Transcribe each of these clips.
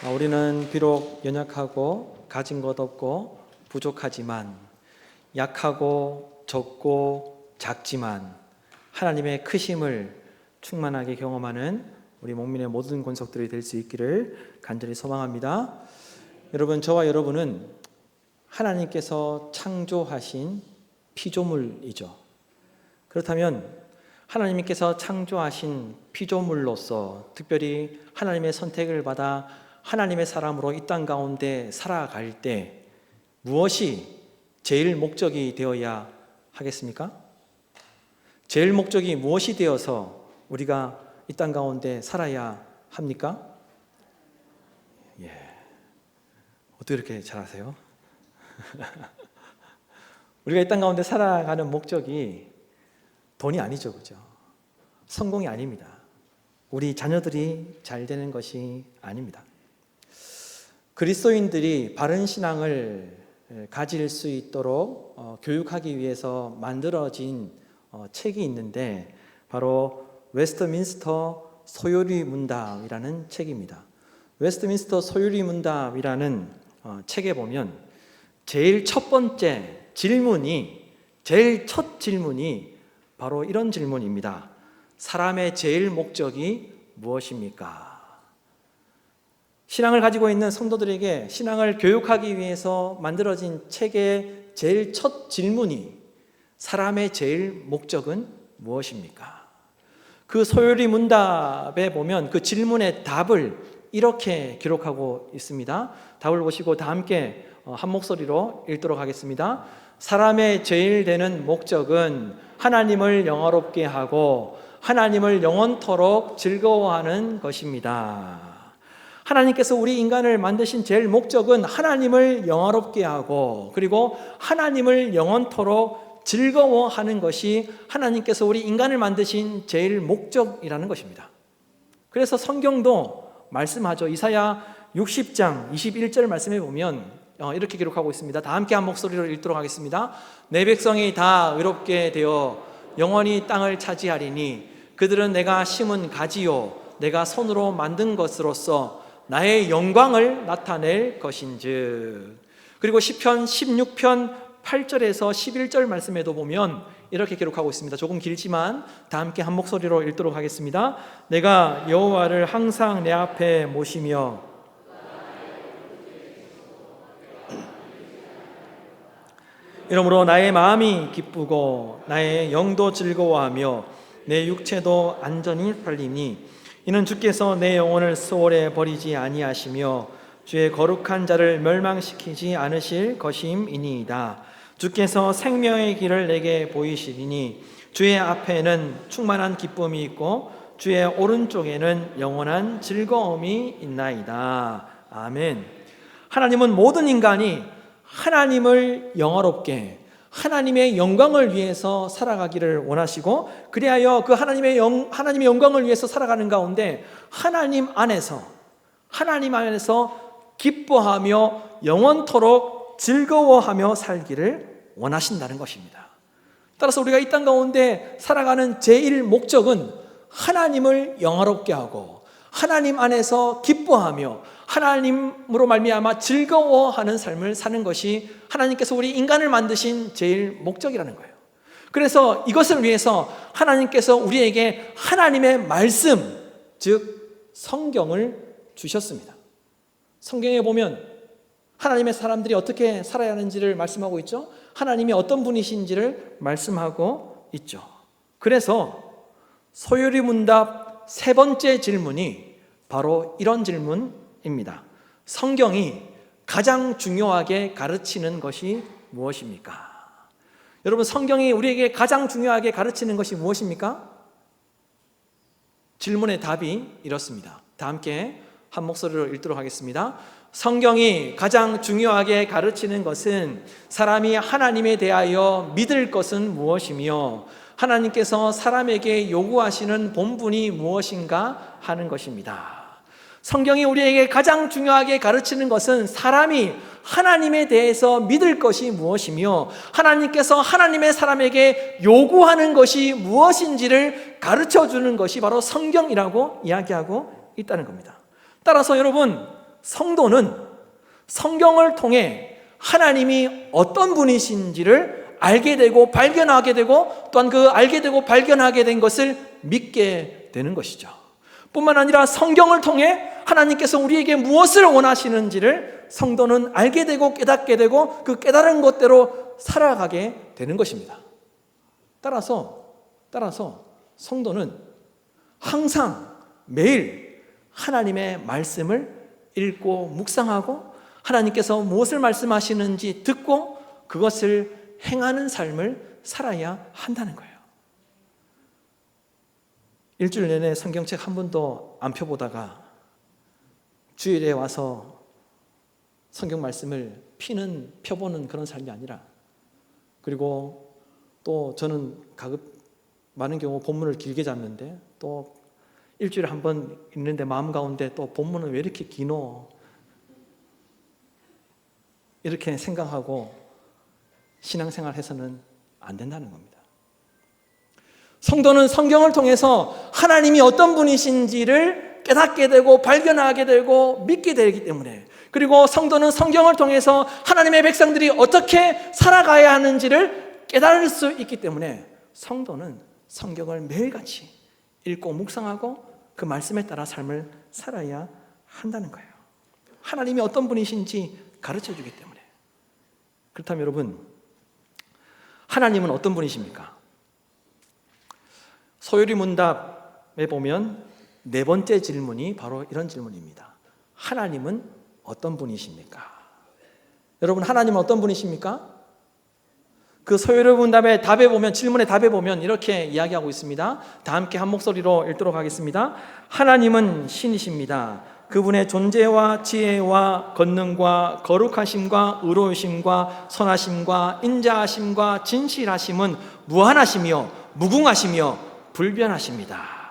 우리는 비록 연약하고 가진 것 없고 부족하지만 약하고 적고 작지만 하나님의 크심을 충만하게 경험하는 우리 목민의 모든 권속들이 될 수 있기를 간절히 소망합니다. 여러분, 저와 여러분은 하나님께서 창조하신 피조물이죠. 그렇다면 하나님께서 창조하신 피조물로서 특별히 하나님의 선택을 받아 하나님의 사람으로 이 땅 가운데 살아갈 때 무엇이 제일 목적이 되어야 하겠습니까? 제일 목적이 무엇이 되어서 우리가 이 땅 가운데 살아야 합니까? 어떻게 이렇게 잘 아세요? 우리가 이 땅 가운데 살아가는 목적이 돈이 아니죠, 그죠? 성공이 아닙니다. 우리 자녀들이 잘 되는 것이 아닙니다. 그리스도인들이 바른 신앙을 가질 수 있도록 교육하기 위해서 만들어진 책이 있는데 바로 웨스트민스터 소요리 문답이라는 책입니다. 웨스트민스터 소요리 문답이라는 책에 보면 제일 첫 질문이 바로 이런 질문입니다. 사람의 제일 목적이 무엇입니까? 신앙을 가지고 있는 성도들에게 신앙을 교육하기 위해서 만들어진 책의 제일 첫 질문이 사람의 제일 목적은 무엇입니까? 그 소요리 문답에 보면 그 질문의 답을 이렇게 기록하고 있습니다. 답을 보시고 다 함께 한 목소리로 읽도록 하겠습니다. 사람의 제일 되는 목적은 하나님을 영화롭게 하고 하나님을 영원토록 즐거워하는 것입니다. 하나님께서 우리 인간을 만드신 제일 목적은 하나님을 영화롭게 하고 그리고 하나님을 영원토록 즐거워하는 것이 하나님께서 우리 인간을 만드신 제일 목적이라는 것입니다. 그래서 성경도 말씀하죠. 이사야 60장 21절 말씀에 보면 이렇게 기록하고 있습니다. 다 함께 한 목소리로 읽도록 하겠습니다. 내 백성이 다 의롭게 되어 영원히 땅을 차지하리니 그들은 내가 심은 가지요 내가 손으로 만든 것으로서 나의 영광을 나타낼 것인즉. 그리고 시편 16편 8절에서 11절 말씀에도 보면 이렇게 기록하고 있습니다. 조금 길지만 다 함께 한 목소리로 읽도록 하겠습니다. 내가 여호와를 항상 내 앞에 모시며 이러므로 나의 마음이 기쁘고 나의 영도 즐거워하며 내 육체도 안전히 팔리니 이는 주께서 내 영혼을 수월에 버리지 아니하시며 주의 거룩한 자를 멸망시키지 않으실 것임이니이다. 주께서 생명의 길을 내게 보이시리니 주의 앞에는 충만한 기쁨이 있고 주의 오른쪽에는 영원한 즐거움이 있나이다. 아멘. 하나님은 모든 인간이 하나님을 영화롭게 하나님의 영광을 위해서 살아가기를 원하시고 그리하여 그 하나님의 영광을 위해서 살아가는 가운데 하나님 안에서 기뻐하며 영원토록 즐거워하며 살기를 원하신다는 것입니다. 따라서 우리가 이 땅 가운데 살아가는 제일 목적은 하나님을 영화롭게 하고 하나님 안에서 기뻐하며 하나님으로 말미암아 즐거워하는 삶을 사는 것이 하나님께서 우리 인간을 만드신 제일 목적이라는 거예요. 그래서 이것을 위해서 하나님께서 우리에게 하나님의 말씀, 즉 성경을 주셨습니다. 성경에 보면 하나님의 사람들이 어떻게 살아야 하는지를 말씀하고 있죠. 하나님이 어떤 분이신지를 말씀하고 있죠. 그래서 소요리 문답 세 번째 질문이 바로 이런 질문입니다. 성경이 가장 중요하게 가르치는 것이 무엇입니까? 여러분, 성경이 우리에게 가장 중요하게 가르치는 것이 무엇입니까? 질문의 답이 이렇습니다. 다 함께 한 목소리로 읽도록 하겠습니다. 성경이 가장 중요하게 가르치는 것은 사람이 하나님에 대하여 믿을 것은 무엇이며 하나님께서 사람에게 요구하시는 본분이 무엇인가 하는 것입니다. 성경이 우리에게 가장 중요하게 가르치는 것은 사람이 하나님에 대해서 믿을 것이 무엇이며 하나님께서 하나님의 사람에게 요구하는 것이 무엇인지를 가르쳐 주는 것이 바로 성경이라고 이야기하고 있다는 겁니다. 따라서 여러분, 성도는 성경을 통해 하나님이 어떤 분이신지를 알게 되고 발견하게 되고 또한 그 알게 되고 발견하게 된 것을 믿게 되는 것이죠. 뿐만 아니라 성경을 통해 하나님께서 우리에게 무엇을 원하시는지를 성도는 알게 되고 깨닫게 되고 그 깨달은 것대로 살아가게 되는 것입니다. 따라서 성도는 항상 매일 하나님의 말씀을 읽고 묵상하고 하나님께서 무엇을 말씀하시는지 듣고 그것을 행하는 삶을 살아야 한다는 거예요. 일주일 내내 성경책 한 번도 안 펴보다가 주일에 와서 성경 말씀을 펴보는 그런 삶이 아니라, 그리고 또 저는 많은 경우 본문을 길게 잡는데 또 일주일에 한 번 읽는데 마음 가운데 또 본문은 왜 이렇게 기노? 이렇게 생각하고 신앙생활 해서는 안 된다는 겁니다. 성도는 성경을 통해서 하나님이 어떤 분이신지를 깨닫게 되고 발견하게 되고 믿게 되기 때문에, 그리고 성도는 성경을 통해서 하나님의 백성들이 어떻게 살아가야 하는지를 깨달을 수 있기 때문에 성도는 성경을 매일같이 읽고 묵상하고 그 말씀에 따라 삶을 살아야 한다는 거예요. 하나님이 어떤 분이신지 가르쳐 주기 때문에. 그렇다면 여러분, 하나님은 어떤 분이십니까? 소요리 문답에 보면 네 번째 질문이 바로 이런 질문입니다. 하나님은 어떤 분이십니까? 여러분, 하나님은 어떤 분이십니까? 그 소요리 문답의 답에 보면, 질문의 답에 보면 이렇게 이야기하고 있습니다. 다 함께 한 목소리로 읽도록 하겠습니다. 하나님은 신이십니다. 그분의 존재와 지혜와 권능과 거룩하심과 의로우심과 선하심과 인자하심과 진실하심은 무한하시며 무궁하시며 불변하십니다.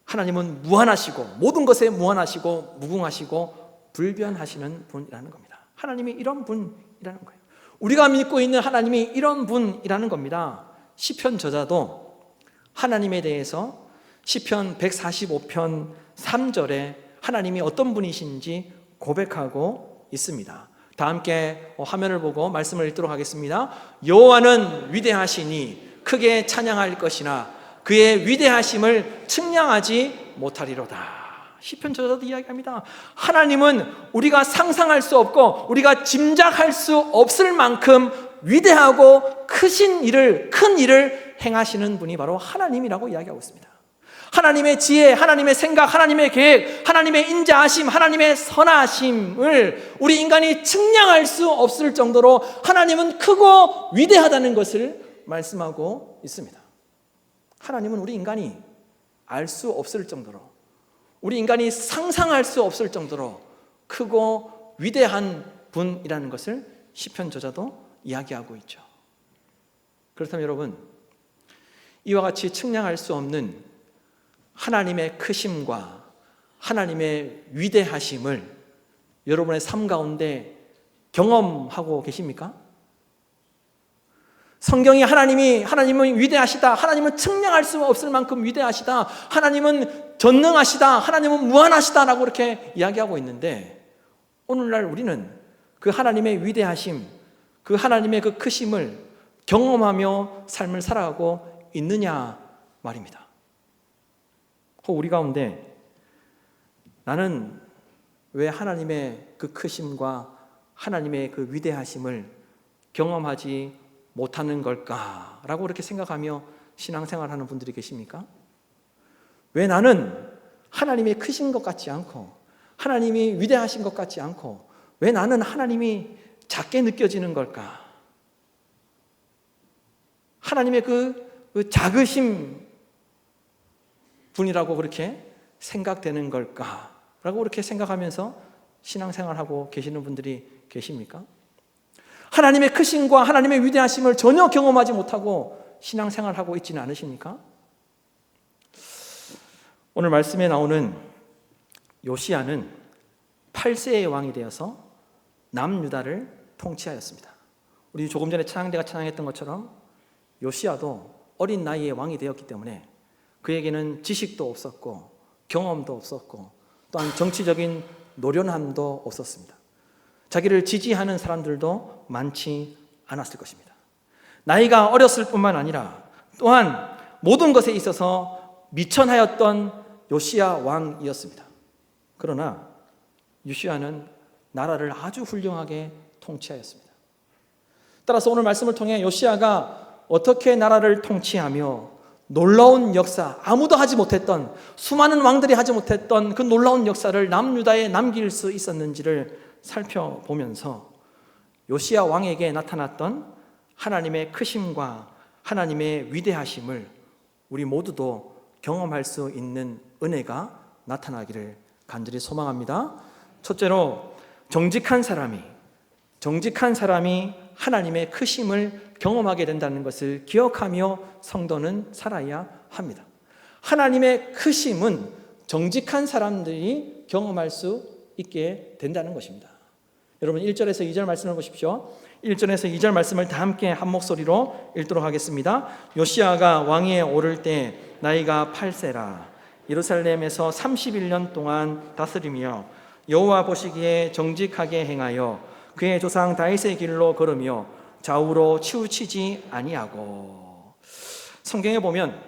하나님은 무한하시고 모든 것에 무한하시고 무궁하시고 불변하시는 분이라는 겁니다. 하나님이 이런 분이라는 거예요. 우리가 믿고 있는 하나님이 이런 분이라는 겁니다. 시편 저자도 하나님에 대해서 시편 145편 3절에 하나님이 어떤 분이신지 고백하고 있습니다. 다 함께 화면을 보고 말씀을 읽도록 하겠습니다. 여호와는 위대하시니 크게 찬양할 것이나 그의 위대하심을 측량하지 못하리로다. 시편 저자도 이야기합니다. 하나님은 우리가 상상할 수 없고 우리가 짐작할 수 없을 만큼 위대하고 크신 일을, 큰 일을 행하시는 분이 바로 하나님이라고 이야기하고 있습니다. 하나님의 지혜, 하나님의 생각, 하나님의 계획, 하나님의 인자하심, 하나님의 선하심을 우리 인간이 측량할 수 없을 정도로 하나님은 크고 위대하다는 것을 말씀하고 있습니다. 하나님은 우리 인간이 알 수 없을 정도로, 우리 인간이 상상할 수 없을 정도로 크고 위대한 분이라는 것을 시편 저자도 이야기하고 있죠. 그렇다면 여러분, 이와 같이 측량할 수 없는 하나님의 크심과 하나님의 위대하심을 여러분의 삶 가운데 경험하고 계십니까? 성경이 하나님은 위대하시다, 하나님은 측량할 수 없을 만큼 위대하시다, 하나님은 전능하시다, 하나님은 무한하시다라고 이렇게 이야기하고 있는데, 오늘날 우리는 그 하나님의 위대하심, 그 하나님의 그 크심을 경험하며 삶을 살아가고 있느냐 말입니다. 우리 가운데 나는 왜 하나님의 그 크심과 하나님의 그 위대하심을 경험하지 못하는 걸까라고 그렇게 생각하며 신앙생활하는 분들이 계십니까? 왜 나는 하나님이 크신 것 같지 않고 하나님이 위대하신 것 같지 않고 왜 나는 하나님이 작게 느껴지는 걸까? 하나님의 그 작으심 분이라고 그렇게 생각되는 걸까라고 그렇게 생각하면서 신앙생활하고 계시는 분들이 계십니까? 하나님의 크심과 하나님의 위대하심을 전혀 경험하지 못하고 신앙생활하고 있지는 않으십니까? 오늘 말씀에 나오는 요시야는 8세의 왕이 되어서 남유다를 통치하였습니다. 우리 조금 전에 찬양대가 찬양했던 것처럼 요시야도 어린 나이에 왕이 되었기 때문에 그에게는 지식도 없었고 경험도 없었고 또한 정치적인 노련함도 없었습니다. 자기를 지지하는 사람들도 많지 않았을 것입니다. 나이가 어렸을 뿐만 아니라 또한 모든 것에 있어서 미천하였던 요시야 왕이었습니다. 그러나 요시야는 나라를 아주 훌륭하게 통치하였습니다. 따라서 오늘 말씀을 통해 요시야가 어떻게 나라를 통치하며 놀라운 역사, 아무도 하지 못했던, 수많은 왕들이 하지 못했던 그 놀라운 역사를 남유다에 남길 수 있었는지를 살펴보면서 요시야 왕에게 나타났던 하나님의 크심과 하나님의 위대하심을 우리 모두도 경험할 수 있는 은혜가 나타나기를 간절히 소망합니다. 첫째로 정직한 사람이 하나님의 크심을 경험하게 된다는 것을 기억하며 성도는 살아야 합니다. 하나님의 크심은 정직한 사람들이 경험할 수 있게 된다는 것입니다. 여러분 1절에서 2절 말씀을 보십시오. 1절에서 2절 말씀을 다 함께 한 목소리로 읽도록 하겠습니다. 요시야가 왕위에 오를 때 나이가 8세라 예루살렘에서 31년 동안 다스리며 여호와 보시기에 정직하게 행하여 그의 조상 다윗의 길로 걸으며 좌우로 치우치지 아니하고. 성경에 보면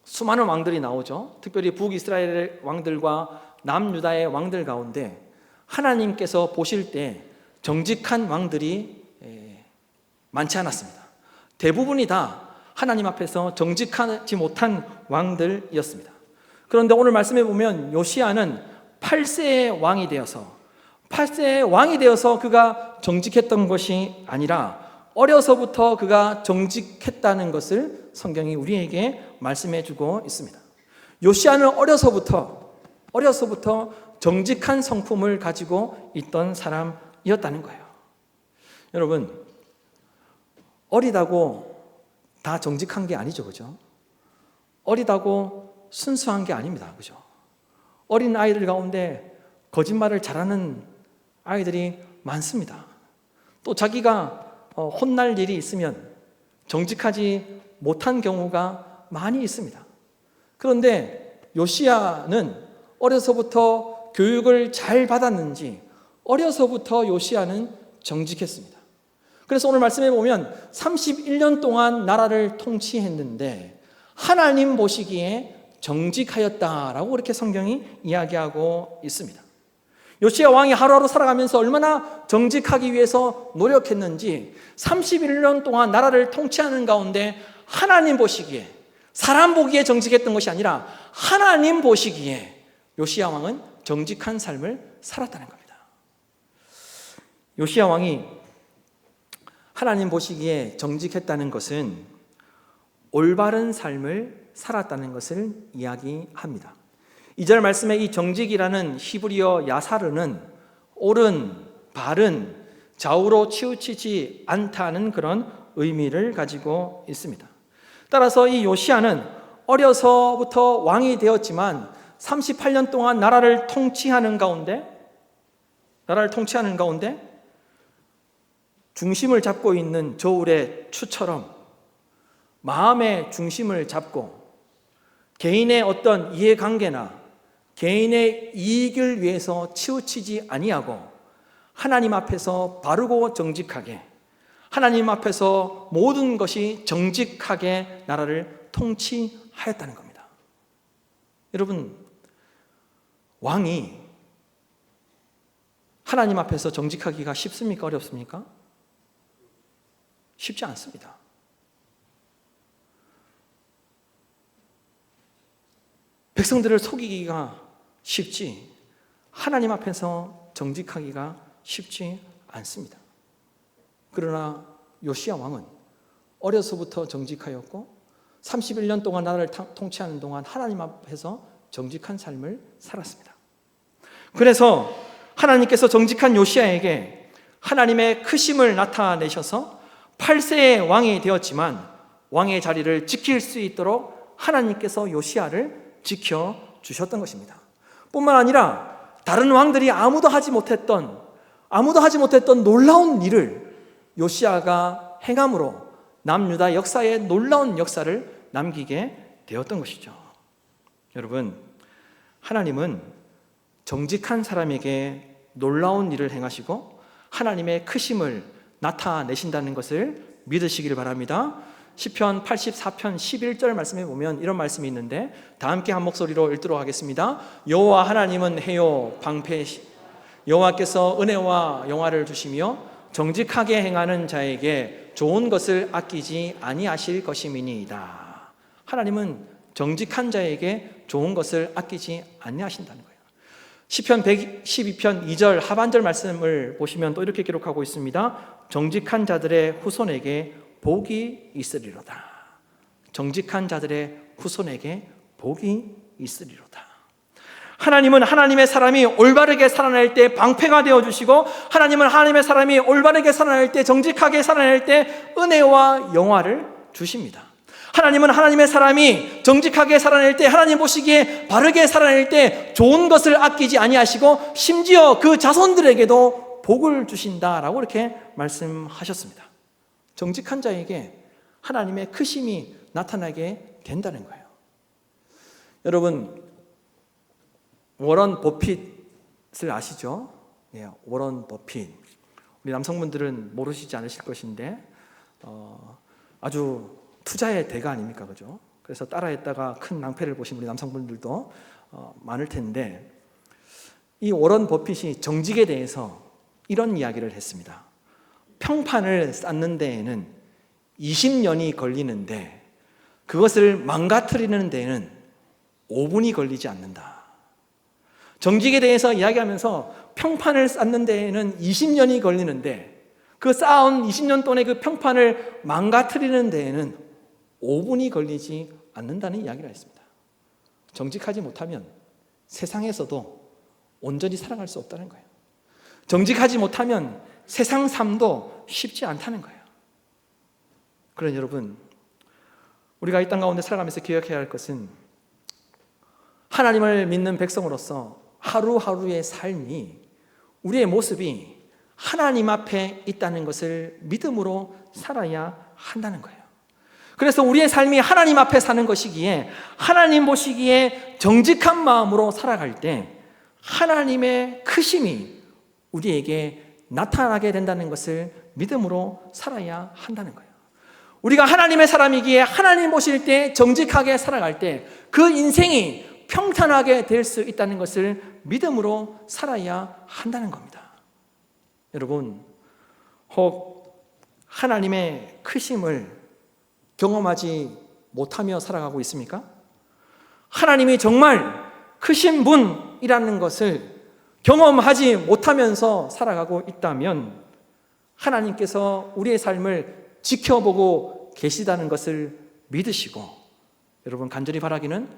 수많은 왕들이 나오죠. 특별히 북이스라엘 왕들과 남유다의 왕들 가운데 하나님께서 보실 때 정직한 왕들이 많지 않았습니다. 대부분이 다 하나님 앞에서 정직하지 못한 왕들이었습니다. 그런데 오늘 말씀해 보면 요시야는 8세의 왕이 되어서 그가 정직했던 것이 아니라 어려서부터 그가 정직했다는 것을 성경이 우리에게 말씀해 주고 있습니다. 요시야는 어려서부터 정직한 성품을 가지고 있던 사람이었다는 거예요. 여러분, 어리다고 다 정직한 게 아니죠, 그죠? 어리다고 순수한 게 아닙니다, 그죠? 어린 아이들 가운데 거짓말을 잘하는 아이들이 많습니다. 또 자기가 혼날 일이 있으면 정직하지 못한 경우가 많이 있습니다. 그런데 요시야는 어려서부터 교육을 잘 받았는지 어려서부터 요시야는 정직했습니다. 그래서 오늘 말씀해 보면 31년 동안 나라를 통치했는데 하나님 보시기에 정직하였다라고 그렇게 성경이 이야기하고 있습니다. 요시야 왕이 하루하루 살아가면서 얼마나 정직하기 위해서 노력했는지 31년 동안 나라를 통치하는 가운데 하나님 보시기에, 사람 보기에 정직했던 것이 아니라 하나님 보시기에 요시야 왕은 정직한 삶을 살았다는 겁니다. 요시야 왕이 하나님 보시기에 정직했다는 것은 올바른 삶을 살았다는 것을 이야기합니다. 2절 말씀에 이 정직이라는 히브리어 야사르는 옳은, 바른, 좌우로 치우치지 않다는 그런 의미를 가지고 있습니다. 따라서 이 요시야는 어려서부터 왕이 되었지만 38년 동안 나라를 통치하는 가운데 중심을 잡고 있는 저울의 추처럼 마음의 중심을 잡고 개인의 어떤 이해관계나 개인의 이익을 위해서 치우치지 아니하고 하나님 앞에서 바르고 정직하게, 하나님 앞에서 모든 것이 정직하게 나라를 통치하였다는 겁니다. 여러분, 왕이 하나님 앞에서 정직하기가 쉽습니까? 어렵습니까? 쉽지 않습니다. 백성들을 속이기가 쉽지 하나님 앞에서 정직하기가 쉽지 않습니다. 그러나 요시야 왕은 어려서부터 정직하였고 31년 동안 나라를 통치하는 동안 하나님 앞에서 정직한 삶을 살았습니다. 그래서 하나님께서 정직한 요시야에게 하나님의 크심을 나타내셔서 8세의 왕이 되었지만 왕의 자리를 지킬 수 있도록 하나님께서 요시야를 지켜주셨던 것입니다. 뿐만 아니라 다른 왕들이 아무도 하지 못했던 놀라운 일을 요시야가 행함으로 남유다 역사에 놀라운 역사를 남기게 되었던 것이죠. 여러분, 하나님은 정직한 사람에게 놀라운 일을 행하시고 하나님의 크심을 나타내신다는 것을 믿으시기를 바랍니다. 시편 84편 11절 말씀에 보면 이런 말씀이 있는데 다 함께 한 목소리로 읽도록 하겠습니다. 여호와 하나님은 해요 방패시 여호와께서 은혜와 영화를 주시며 정직하게 행하는 자에게 좋은 것을 아끼지 아니하실 것임이니이다. 하나님은 정직한 자에게 좋은 것을 아끼지 아니하신다는 거예요. 시편 112편 2절 하반절 말씀을 보시면 또 이렇게 기록하고 있습니다. 정직한 자들의 후손에게 복이 있으리로다. 정직한 자들의 후손에게 복이 있으리로다. 하나님은 하나님의 사람이 올바르게 살아날 때 방패가 되어주시고 하나님은 하나님의 사람이 올바르게 살아날 때 정직하게 살아날 때 은혜와 영화를 주십니다. 하나님은 하나님의 사람이 정직하게 살아낼 때 하나님 보시기에 바르게 살아낼 때 좋은 것을 아끼지 아니하시고 심지어 그 자손들에게도 복을 주신다라고 이렇게 말씀하셨습니다. 정직한 자에게 하나님의 크심이 나타나게 된다는 거예요. 여러분, 워런 버핏을 아시죠? 예, 워런 버핏. 우리 남성분들은 모르시지 않으실 것인데 아주 투자의 대가 아닙니까? 그죠? 그래서 따라했다가 큰 낭패를 보신 우리 남성분들도 많을 텐데 이 워런 버핏이 정직에 대해서 이런 이야기를 했습니다. 평판을 쌓는 데에는 20년이 걸리는데 그것을 망가뜨리는 데에는 5분이 걸리지 않는다. 정직에 대해서 이야기하면서 평판을 쌓는 데에는 20년이 걸리는데 그 쌓아온 20년 동안의 그 평판을 망가뜨리는 데에는 5분이 걸리지 않는다는 이야기를 했습니다. 정직하지 못하면 세상에서도 온전히 살아갈 수 없다는 거예요. 정직하지 못하면 세상 삶도 쉽지 않다는 거예요. 그러나 여러분, 우리가 이 땅 가운데 살아가면서 기억해야 할 것은 하나님을 믿는 백성으로서 하루하루의 삶이 우리의 모습이 하나님 앞에 있다는 것을 믿음으로 살아야 한다는 거예요. 그래서 우리의 삶이 하나님 앞에 사는 것이기에 하나님 보시기에 정직한 마음으로 살아갈 때 하나님의 크심이 우리에게 나타나게 된다는 것을 믿음으로 살아야 한다는 거예요. 우리가 하나님의 사람이기에 하나님 보실 때 정직하게 살아갈 때 그 인생이 평탄하게 될 수 있다는 것을 믿음으로 살아야 한다는 겁니다. 여러분, 혹 하나님의 크심을 경험하지 못하며 살아가고 있습니까? 하나님이 정말 크신 분이라는 것을 경험하지 못하면서 살아가고 있다면 하나님께서 우리의 삶을 지켜보고 계시다는 것을 믿으시고, 여러분 간절히 바라기는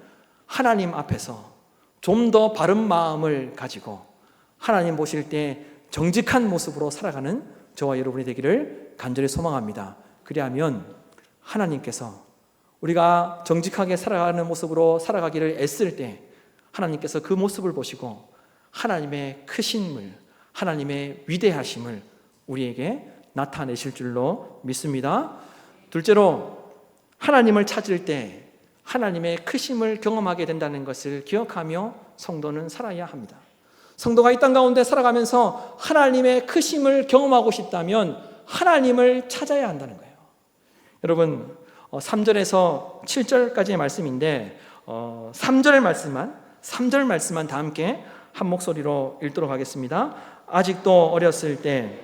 하나님 앞에서 좀 더 바른 마음을 가지고 하나님 보실 때 정직한 모습으로 살아가는 저와 여러분이 되기를 간절히 소망합니다. 그리하면 하나님께서 우리가 정직하게 살아가는 모습으로 살아가기를 애쓸 때 하나님께서 그 모습을 보시고 하나님의 크심을, 하나님의 위대하심을 우리에게 나타내실 줄로 믿습니다. 둘째로, 하나님을 찾을 때 하나님의 크심을 경험하게 된다는 것을 기억하며 성도는 살아야 합니다. 성도가 이 땅 가운데 살아가면서 하나님의 크심을 경험하고 싶다면 하나님을 찾아야 한다는 거예요. 여러분, 3절에서 7절까지의 말씀인데 3절 말씀만 다 함께 한 목소리로 읽도록 하겠습니다. 아직도 어렸을 때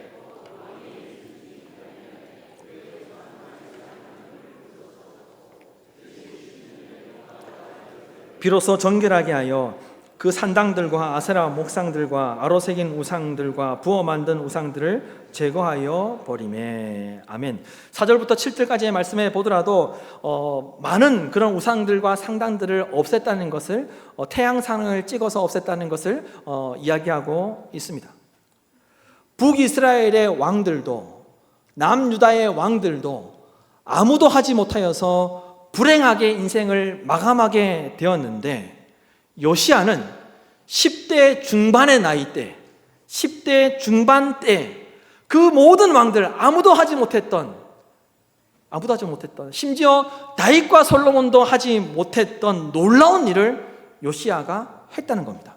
비로소 정결하게 하여 그 산당들과 아세라 목상들과 아로 새긴 우상들과 부어 만든 우상들을 제거하여 버리매. 아멘. 4절부터 7절까지의 말씀에 보더라도 많은 그런 우상들과 상당들을 없앴다는 것을, 태양상을 찍어서 없앴다는 것을 이야기하고 있습니다. 북이스라엘의 왕들도 남유다의 왕들도 아무도 하지 못하여서 불행하게 인생을 마감하게 되었는데, 요시야는 10대 중반의 나이 때, 10대 중반 때 그 모든 왕들 아무도 하지 못했던, 심지어 다윗과 솔로몬도 하지 못했던 놀라운 일을 요시야가 했다는 겁니다.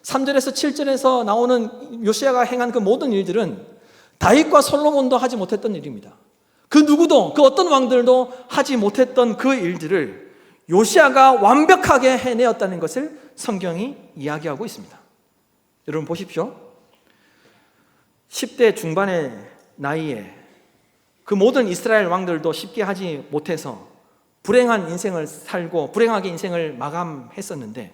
3절에서 7절에서 나오는 요시야가 행한 그 모든 일들은 다윗과 솔로몬도 하지 못했던 일입니다. 그 누구도, 그 어떤 왕들도 하지 못했던 그 일들을 요시야가 완벽하게 해내었다는 것을 성경이 이야기하고 있습니다. 여러분 보십시오. 10대 중반의 나이에 그 모든 이스라엘 왕들도 쉽게 하지 못해서 불행한 인생을 살고 불행하게 인생을 마감했었는데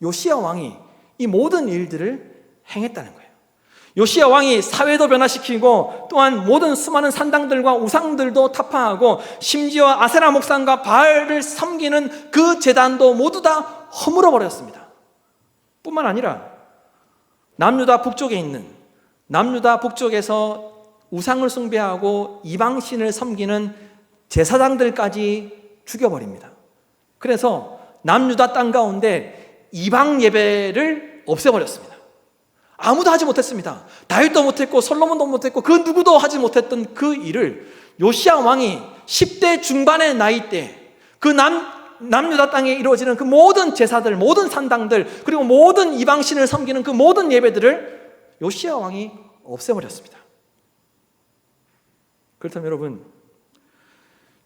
요시야 왕이 이 모든 일들을 행했다는 거예요. 요시야 왕이 사회도 변화시키고 또한 모든 수많은 산당들과 우상들도 타파하고 심지어 아세라 목상과 바알을 섬기는 그 제단도 모두 다 허물어 버렸습니다. 뿐만 아니라 남유다 북쪽에 있는 남유다 북쪽에서 우상을 숭배하고 이방신을 섬기는 제사장들까지 죽여버립니다. 그래서 남유다 땅 가운데 이방 예배를 없애버렸습니다. 아무도 하지 못했습니다. 다윗도 못했고 솔로몬도 못했고 그 누구도 하지 못했던 그 일을 요시야 왕이 10대 중반의 나이 때 그 남유다 땅에 이루어지는 그 모든 제사들, 모든 산당들, 그리고 모든 이방신을 섬기는 그 모든 예배들을 요시야 왕이 없애버렸습니다. 그렇다면 여러분,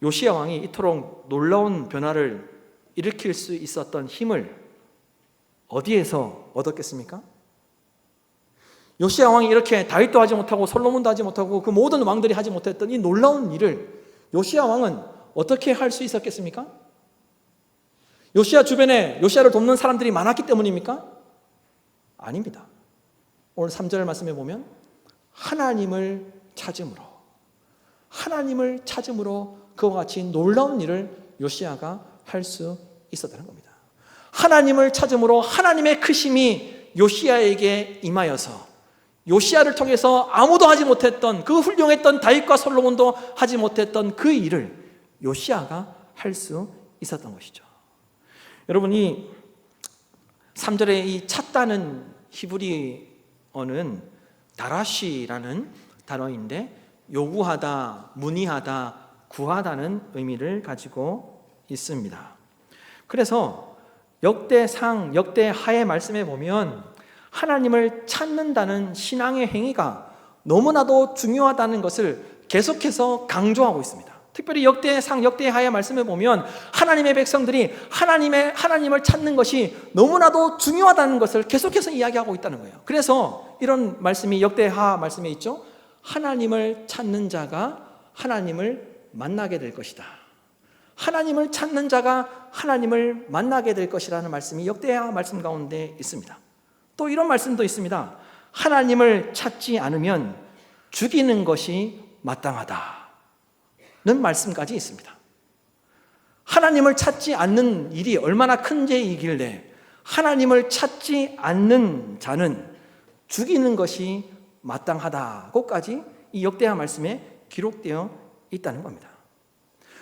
요시야 왕이 이토록 놀라운 변화를 일으킬 수 있었던 힘을 어디에서 얻었겠습니까? 요시야 왕이 이렇게 다윗도 하지 못하고 솔로몬도 하지 못하고 그 모든 왕들이 하지 못했던 이 놀라운 일을 요시야 왕은 어떻게 할 수 있었겠습니까? 요시야 주변에 요시야를 돕는 사람들이 많았기 때문입니까? 아닙니다. 오늘 3절 말씀에 보면 하나님을 찾음으로 그와 같이 놀라운 일을 요시야가 할 수 있었다는 겁니다. 하나님을 찾음으로 하나님의 크심이 요시야에게 임하여서 요시야를 통해서 아무도 하지 못했던 그 훌륭했던 다윗과 솔로몬도 하지 못했던 그 일을 요시야가 할 수 있었던 것이죠. 여러분이 3절에 이 찾다는 히브리어는 다라시라는 단어인데 요구하다, 문의하다, 구하다는 의미를 가지고 있습니다. 그래서 역대상, 역대하의 말씀에 보면 하나님을 찾는다는 신앙의 행위가 너무나도 중요하다는 것을 계속해서 강조하고 있습니다. 특별히 역대상, 역대하의 말씀에 보면 하나님의 백성들이 하나님을 찾는 것이 너무나도 중요하다는 것을 계속해서 이야기하고 있다는 거예요. 그래서 이런 말씀이 역대하 말씀에 있죠. 하나님을 찾는 자가 하나님을 만나게 될 것이다. 하나님을 찾는 자가 하나님을 만나게 될 것이라는 말씀이 역대하 말씀 가운데 있습니다. 또 이런 말씀도 있습니다. 하나님을 찾지 않으면 죽이는 것이 마땅하다는 말씀까지 있습니다. 하나님을 찾지 않는 일이 얼마나 큰 죄이길래 하나님을 찾지 않는 자는 죽이는 것이 마땅하다고까지 이 역대하 말씀에 기록되어 있다는 겁니다.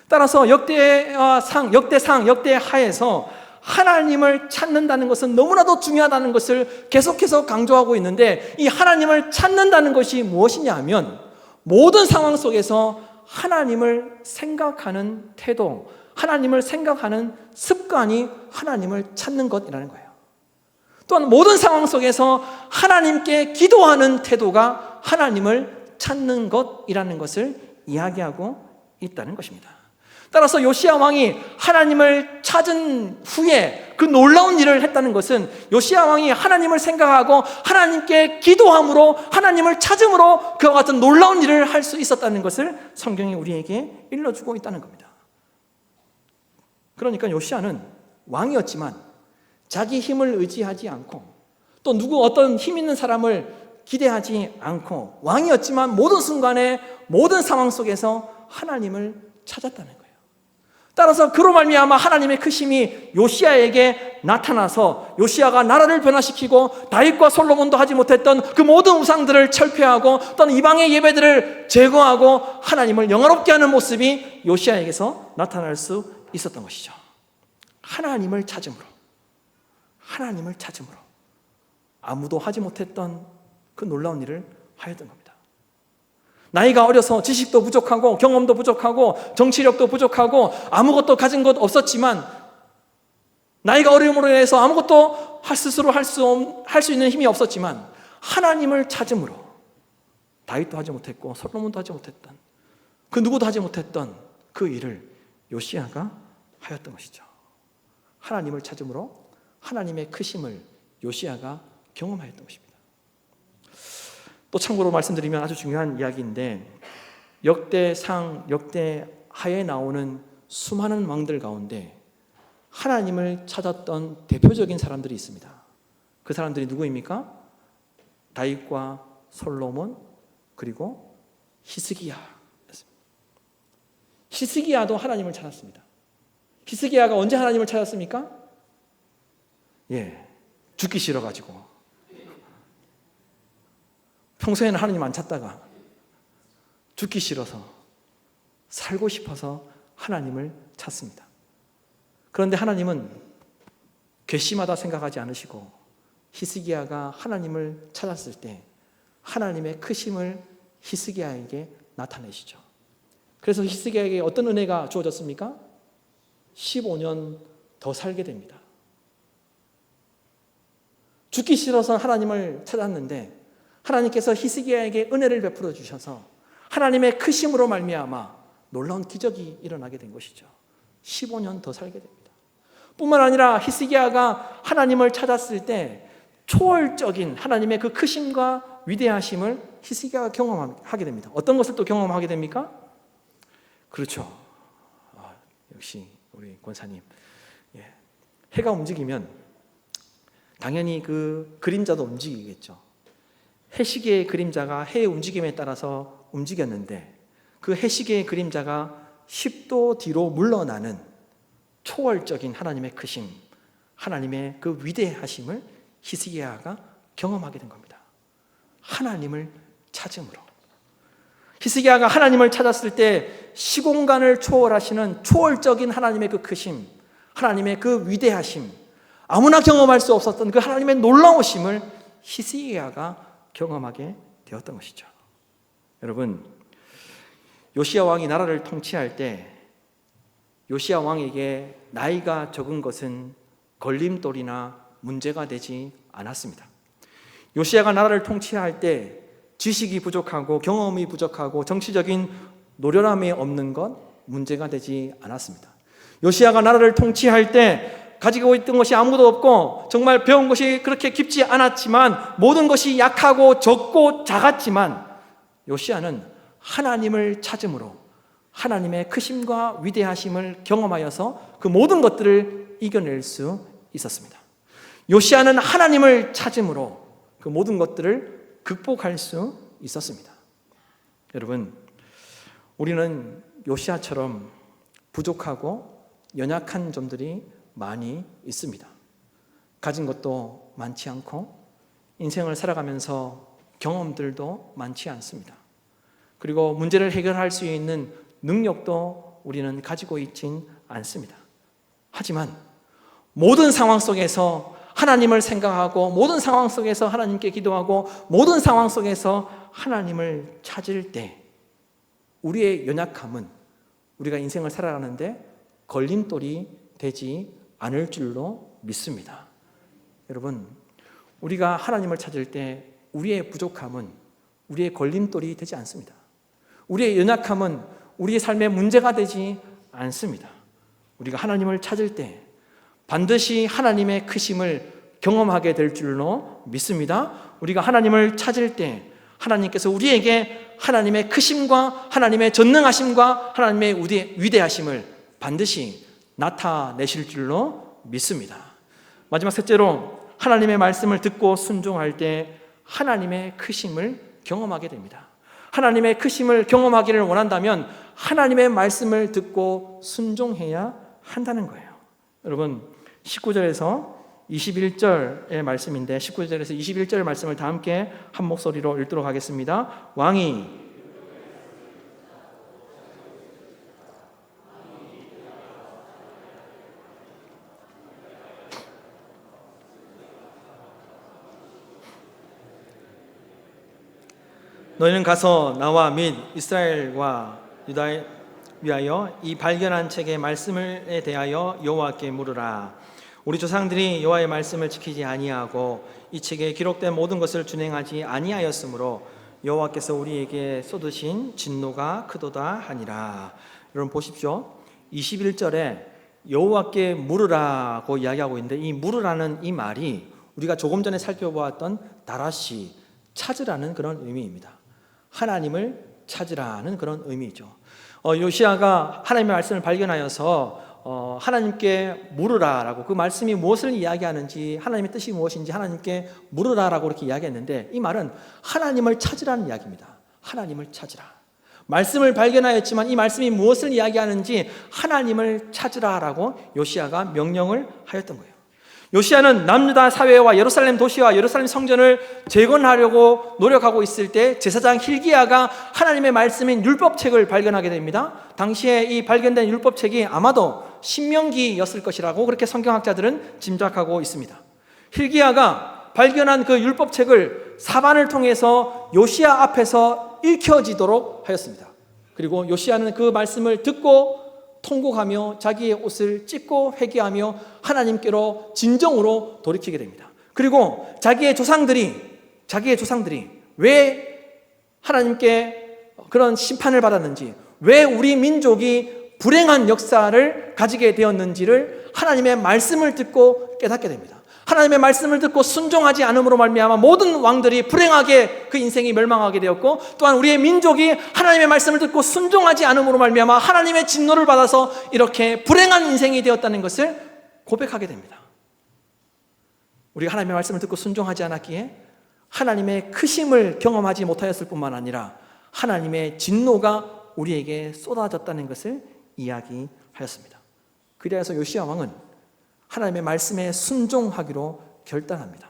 따라서 역대상, 역대하에서 하나님을 찾는다는 것은 너무나도 중요하다는 것을 계속해서 강조하고 있는데 이 하나님을 찾는다는 것이 무엇이냐 하면 모든 상황 속에서 하나님을 생각하는 태도, 하나님을 생각하는 습관이 하나님을 찾는 것이라는 거예요. 또한 모든 상황 속에서 하나님께 기도하는 태도가 하나님을 찾는 것이라는 것을 이야기하고 있다는 것입니다. 따라서 요시야 왕이 하나님을 찾은 후에 그 놀라운 일을 했다는 것은 요시야 왕이 하나님을 생각하고 하나님께 기도함으로 하나님을 찾음으로 그와 같은 놀라운 일을 할 수 있었다는 것을 성경이 우리에게 일러주고 있다는 겁니다. 그러니까 요시야는 왕이었지만 자기 힘을 의지하지 않고 또 누구 어떤 힘 있는 사람을 기대하지 않고 왕이었지만 모든 순간에 모든 상황 속에서 하나님을 찾았다는 거예요. 따라서 그로 말미암아 하나님의 크심이 요시야에게 나타나서 요시야가 나라를 변화시키고 다윗과 솔로몬도 하지 못했던 그 모든 우상들을 철폐하고 또는 이방의 예배들을 제거하고 하나님을 영화롭게 하는 모습이 요시야에게서 나타날 수 있었던 것이죠. 하나님을 찾음으로 아무도 하지 못했던 그 놀라운 일을 하였던 겁니다. 나이가 어려서 지식도 부족하고 경험도 부족하고 정치력도 부족하고 아무것도 가진 것 없었지만 나이가 어려움으로 인해서 아무것도 스스로 할 수 있는 힘이 없었지만 하나님을 찾음으로 다윗도 하지 못했고 솔로몬도 하지 못했던, 그 누구도 하지 못했던 그 일을 요시야가 하였던 것이죠. 하나님을 찾음으로 하나님의 크심을 요시야가 경험하였던 것입니다. 또 참고로 말씀드리면 아주 중요한 이야기인데, 역대상, 역대하에 나오는 수많은 왕들 가운데 하나님을 찾았던 대표적인 사람들이 있습니다. 그 사람들이 누구입니까? 다윗과 솔로몬, 그리고 히스기야였습니다. 히스기야도 하나님을 찾았습니다. 히스기야가 언제 하나님을 찾았습니까? 죽기 싫어가지고. 평소에는 하나님 안 찾다가 죽기 싫어서, 살고 싶어서 하나님을 찾습니다. 그런데 하나님은 괘씸하다 생각하지 않으시고 히스기야가 하나님을 찾았을 때 하나님의 크심을 히스기야에게 나타내시죠. 그래서 히스기야에게 어떤 은혜가 주어졌습니까? 15년 더 살게 됩니다. 죽기 싫어서 하나님을 찾았는데 하나님께서 히스기야에게 은혜를 베풀어 주셔서 하나님의 크심으로 말미암아 놀라운 기적이 일어나게 된 것이죠. 15년 더 살게 됩니다. 뿐만 아니라 히스기야가 하나님을 찾았을 때 초월적인 하나님의 그 크심과 위대하심을 히스기야가 경험하게 됩니다. 어떤 것을 또 경험하게 됩니까? 그렇죠. 역시 우리 권사님. 해가 움직이면 당연히 그 그림자도 움직이겠죠. 해시계의 그림자가 해의 움직임에 따라서 움직였는데 그 해시계의 그림자가 10도 뒤로 물러나는 초월적인 하나님의 크심, 하나님의 그 위대하심을 히스기야가 경험하게 된 겁니다. 하나님을 찾음으로. 히스기야가 하나님을 찾았을 때 시공간을 초월하시는 초월적인 하나님의 그 크심, 하나님의 그 위대하심, 아무나 경험할 수 없었던 그 하나님의 놀라우심을 히스기야가 경험하게 되었던 것이죠. 여러분, 요시야 왕이 나라를 통치할 때 요시야 왕에게 나이가 적은 것은 걸림돌이나 문제가 되지 않았습니다. 요시야가 나라를 통치할 때 지식이 부족하고 경험이 부족하고 정치적인 노련함이 없는 것 문제가 되지 않았습니다. 요시야가 나라를 통치할 때 가지고 있던 것이 아무도 없고 정말 배운 것이 그렇게 깊지 않았지만 모든 것이 약하고 적고 작았지만 요시야는 하나님을 찾음으로 하나님의 크심과 위대하심을 경험하여서 그 모든 것들을 이겨낼 수 있었습니다. 요시야는 하나님을 찾음으로 그 모든 것들을 극복할 수 있었습니다. 여러분, 우리는 요시야처럼 부족하고 연약한 점들이 많이 있습니다. 가진 것도 많지 않고 인생을 살아가면서 경험들도 많지 않습니다. 그리고 문제를 해결할 수 있는 능력도 우리는 가지고 있진 않습니다. 하지만 모든 상황 속에서 하나님을 생각하고 모든 상황 속에서 하나님께 기도하고 모든 상황 속에서 하나님을 찾을 때 우리의 연약함은 우리가 인생을 살아가는데 걸림돌이 되지 않을 줄로 믿습니다. 여러분, 우리가 하나님을 찾을 때 우리의 부족함은 우리의 걸림돌이 되지 않습니다. 우리의 연약함은 우리의 삶의 문제가 되지 않습니다. 우리가 하나님을 찾을 때 반드시 하나님의 크심을 경험하게 될 줄로 믿습니다. 우리가 하나님을 찾을 때 하나님께서 우리에게 하나님의 크심과 하나님의 전능하심과 하나님의 위대하심을 반드시 나타내실 줄로 믿습니다. 마지막 셋째로 하나님의 말씀을 듣고 순종할 때 하나님의 크심을 경험하게 됩니다. 하나님의 크심을 경험하기를 원한다면 하나님의 말씀을 듣고 순종해야 한다는 거예요. 여러분, 19절에서 21절의 말씀인데 19절에서 21절의 말씀을 다 함께 한 목소리로 읽도록 하겠습니다. 왕이 너희는 가서 나와 및 이스라엘과 유다에 위하여 이 발견한 책의 말씀에 대하여 여호와께 물으라. 우리 조상들이 여호와의 말씀을 지키지 아니하고 이 책에 기록된 모든 것을 준행하지 아니하였으므로 여호와께서 우리에게 쏟으신 진노가 크도다 하니라. 여러분 보십시오. 21절에 여호와께 물으라고 이야기하고 있는데, 이 물으라는 이 말이 우리가 조금 전에 살펴보았던 다라시, 찾으라는 그런 의미입니다. 하나님을 찾으라는 그런 의미죠. 요시야가 하나님의 말씀을 발견하여서 하나님께 물으라라고, 그 말씀이 무엇을 이야기하는지, 하나님의 뜻이 무엇인지 하나님께 물으라라고 이렇게 이야기했는데, 이 말은 하나님을 찾으라는 이야기입니다. 하나님을 찾으라. 말씀을 발견하였지만 이 말씀이 무엇을 이야기하는지 하나님을 찾으라라고 요시야가 명령을 하였던 거예요. 요시야는 남유다 사회와 예루살렘 도시와 예루살렘 성전을 재건하려고 노력하고 있을 때 제사장 hil기야가 하나님의 말씀인 율법책을 발견하게 됩니다. 당시에 이 발견된 율법책이 아마도 신명기였을 것이라고 그렇게 성경학자들은 짐작하고 있습니다. hil기야가 발견한 그 율법책을 사반을 통해서 요시야 앞에서 읽혀지도록 하였습니다. 그리고 요시야는 그 말씀을 듣고 통곡하며 자기의 옷을 찢고 회개하며 하나님께로 진정으로 돌이키게 됩니다. 그리고 자기의 조상들이 왜 하나님께 그런 심판을 받았는지, 왜 우리 민족이 불행한 역사를 가지게 되었는지를 하나님의 말씀을 듣고 깨닫게 됩니다. 하나님의 말씀을 듣고 순종하지 않음으로 말미암아 모든 왕들이 불행하게 그 인생이 멸망하게 되었고, 또한 우리의 민족이 하나님의 말씀을 듣고 순종하지 않음으로 말미암아 하나님의 진노를 받아서 이렇게 불행한 인생이 되었다는 것을 고백하게 됩니다. 우리가 하나님의 말씀을 듣고 순종하지 않았기에 하나님의 크심을 경험하지 못하였을 뿐만 아니라 하나님의 진노가 우리에게 쏟아졌다는 것을 이야기하였습니다. 그래서 요시야 왕은 하나님의 말씀에 순종하기로 결단합니다.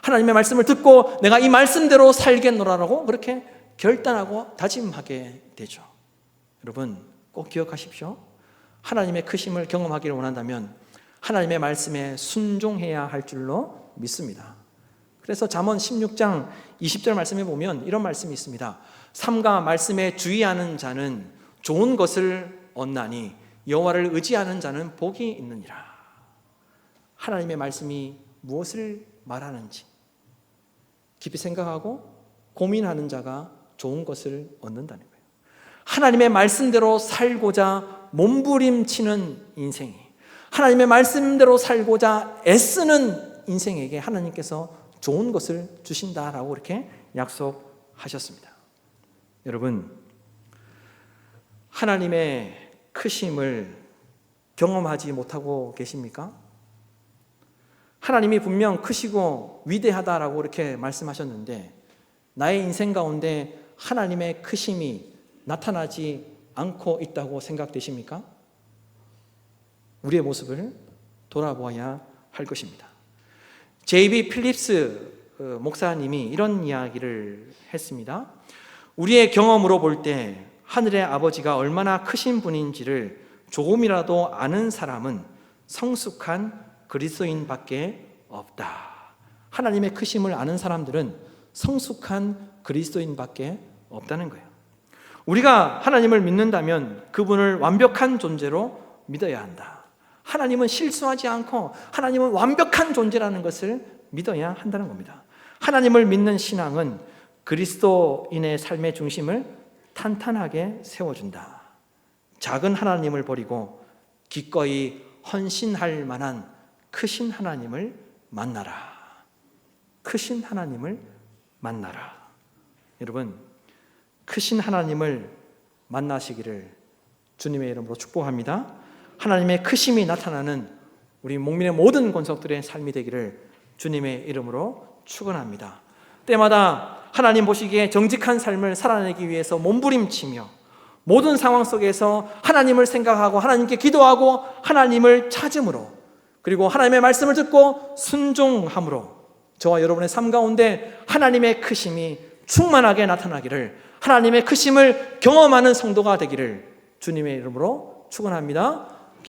하나님의 말씀을 듣고 내가 이 말씀대로 살겠노라라고 그렇게 결단하고 다짐하게 되죠. 여러분 꼭 기억하십시오. 하나님의 크심을 경험하기를 원한다면 하나님의 말씀에 순종해야 할 줄로 믿습니다. 그래서 잠언 16장 20절 말씀에 보면 이런 말씀이 있습니다. 삼가 말씀에 주의하는 자는 좋은 것을 얻나니 여호와를 의지하는 자는 복이 있느니라. 하나님의 말씀이 무엇을 말하는지 깊이 생각하고 고민하는 자가 좋은 것을 얻는다는 거예요. 하나님의 말씀대로 살고자 몸부림치는 인생이, 하나님의 말씀대로 살고자 애쓰는 인생에게 하나님께서 좋은 것을 주신다라고 이렇게 약속하셨습니다. 여러분, 하나님의 크심을 경험하지 못하고 계십니까? 하나님이 분명 크시고 위대하다라고 이렇게 말씀하셨는데 나의 인생 가운데 하나님의 크심이 나타나지 않고 있다고 생각되십니까? 우리의 모습을 돌아보아야 할 것입니다. J.B. 필립스 목사님이 이런 이야기를 했습니다. 우리의 경험으로 볼 때 하늘의 아버지가 얼마나 크신 분인지를 조금이라도 아는 사람은 성숙한 그리스도인밖에 없다. 하나님의 크심을 아는 사람들은 성숙한 그리스도인밖에 없다는 거예요. 우리가 하나님을 믿는다면 그분을 완벽한 존재로 믿어야 한다. 하나님은 실수하지 않고 하나님은 완벽한 존재라는 것을 믿어야 한다는 겁니다. 하나님을 믿는 신앙은 그리스도인의 삶의 중심을 탄탄하게 세워준다. 작은 하나님을 버리고 기꺼이 헌신할 만한 크신 하나님을 만나라. 크신 하나님을 만나라. 여러분, 크신 하나님을 만나시기를 주님의 이름으로 축복합니다. 하나님의 크심이 나타나는 우리 목민의 모든 권속들의 삶이 되기를 주님의 이름으로 축원합니다. 때마다 하나님 보시기에 정직한 삶을 살아내기 위해서 몸부림치며 모든 상황 속에서 하나님을 생각하고 하나님께 기도하고 하나님을 찾음으로, 그리고 하나님의 말씀을 듣고 순종함으로 저와 여러분의 삶 가운데 하나님의 크심이 충만하게 나타나기를, 하나님의 크심을 경험하는 성도가 되기를 주님의 이름으로 축원합니다.